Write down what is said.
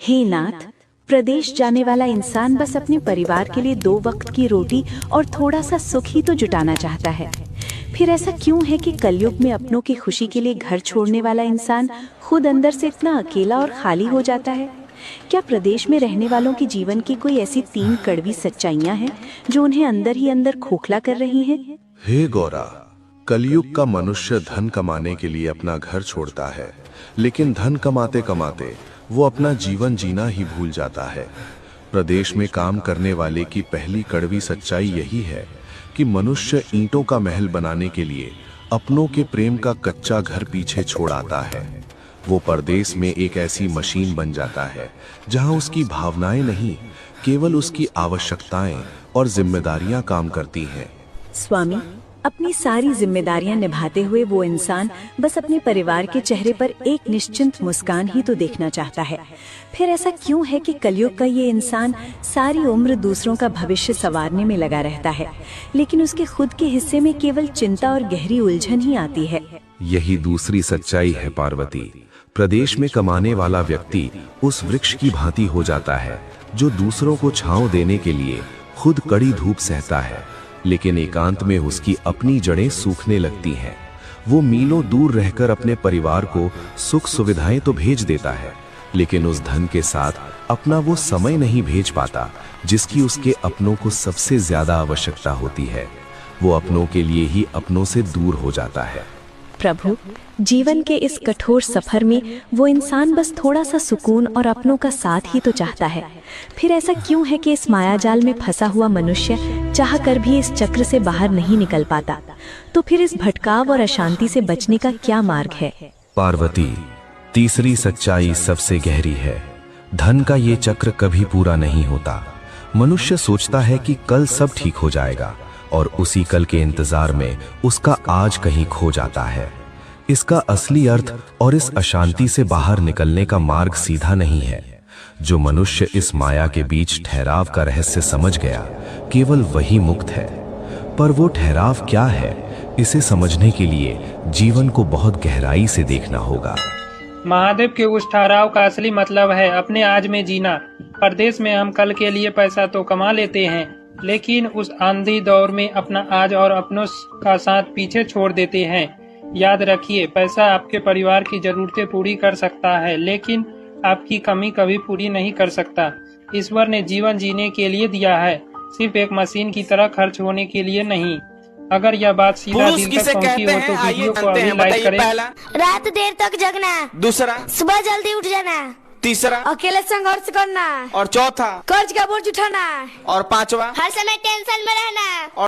हे नाथ, प्रदेश जाने वाला इंसान बस अपने परिवार के लिए 2 वक्त की रोटी और थोड़ा सा सुख ही तो जुटाना चाहता है। फिर ऐसा क्यों है कि कलयुग में अपनों की खुशी के लिए घर छोड़ने वाला इंसान खुद अंदर से इतना अकेला और खाली हो जाता है? क्या प्रदेश में रहने वालों के जीवन की कोई ऐसी 3 कड़वी सच्चाइयां हैं जो उन्हें अंदर ही अंदर खोखला कर रही हैं? हे गौरा, कलयुग का मनुष्य धन कमाने के लिए अपना घर छोड़ता है, लेकिन धन कमाते कमाते वो अपना जीवन जीना ही भूल जाता है। प्रदेश में काम करने वाले की पहली कड़वी सच्चाई यही है कि मनुष्य ईंटों का महल बनाने के लिए अपनों के प्रेम का कच्चा घर पीछे छोड़ आता है। वो परदेश में एक ऐसी मशीन बन जाता है जहां उसकी भावनाएं नहीं, केवल उसकी आवश्यकताएं और जिम्मेदारियां काम करती हैं। स्वामी, अपनी सारी जिम्मेदारियां निभाते हुए वो इंसान बस अपने परिवार के चेहरे पर एक निश्चिंत मुस्कान ही तो देखना चाहता है। फिर ऐसा क्यों है कि कलयुग का ये इंसान सारी उम्र दूसरों का भविष्य संवारने में लगा रहता है, लेकिन उसके खुद के हिस्से में केवल चिंता और गहरी उलझन ही आती है? यही दूसरी सच्चाई है पार्वती। प्रदेश में कमाने वाला व्यक्ति उस वृक्ष की भांति हो जाता है जो दूसरों को छांव देने के लिए खुद कड़ी धूप सहता है, लेकिन एकांत में उसकी अपनी जड़ें सूखने लगती हैं। वो मीलों दूर रहकर अपने परिवार को सुख सुविधाएं तो भेज देता है, लेकिन उस धन के साथ अपना वो समय नहीं भेज पाता जिसकी उसके अपनों को सबसे ज्यादा आवश्यकता होती है। वो अपनों के लिए ही अपनों से दूर हो जाता है। प्रभु, जीवन के इस कठोर सफर में वो इंसान बस थोड़ा सा सुकून और अपनों का साथ ही तो चाहता है। फिर ऐसा क्यों है कि इस मायाजाल में फंसा हुआ मनुष्य चाहकर भी इस चक्र से बाहर नहीं निकल पाता? तो फिर इस भटकाव और अशांति से बचने का क्या मार्ग है? पार्वती, तीसरी सच्चाई सबसे गहरी है। धन का ये चक्र कभी पूरा नहीं होता। मनुष्य सोचता है कि कल सब ठीक हो जाएगा और उसी कल के इंतजार में उसका आज कहीं खो जाता है। इसका असली अर्थ और इस अशांति से बाहर निकलने का मार्ग सीधा नहीं है। जो मनुष्य इस माया के बीच ठहराव का रहस्य समझ गया, केवल वही मुक्त है। पर वो ठहराव क्या है, इसे समझने के लिए जीवन को बहुत गहराई से देखना होगा। महादेव के उस ठहराव का असली मतलब है अपने आज में जीना। परदेश में हम कल के लिए पैसा तो कमा लेते हैं, लेकिन उस आंधी दौर में अपना आज और अपनों का साथ पीछे छोड़ देते हैं। याद रखिए, पैसा आपके परिवार की जरूरतें पूरी कर सकता है, लेकिन आपकी कमी कभी पूरी नहीं कर सकता। ईश्वर ने जीवन जीने के लिए दिया है, सिर्फ एक मशीन की तरह खर्च होने के लिए नहीं। अगर यह बात सीधा दिल तक पहुंची हो तो वीडियो को अभी लाइक करें। रात देर तक जगना। दूसरा, सुबह जल्दी उठ जाना। तीसरा, अकेले संघर्ष करना। और चौथा, कर्ज का बोझ उठाना। और पांचवा, हर समय टेंशन में रहना।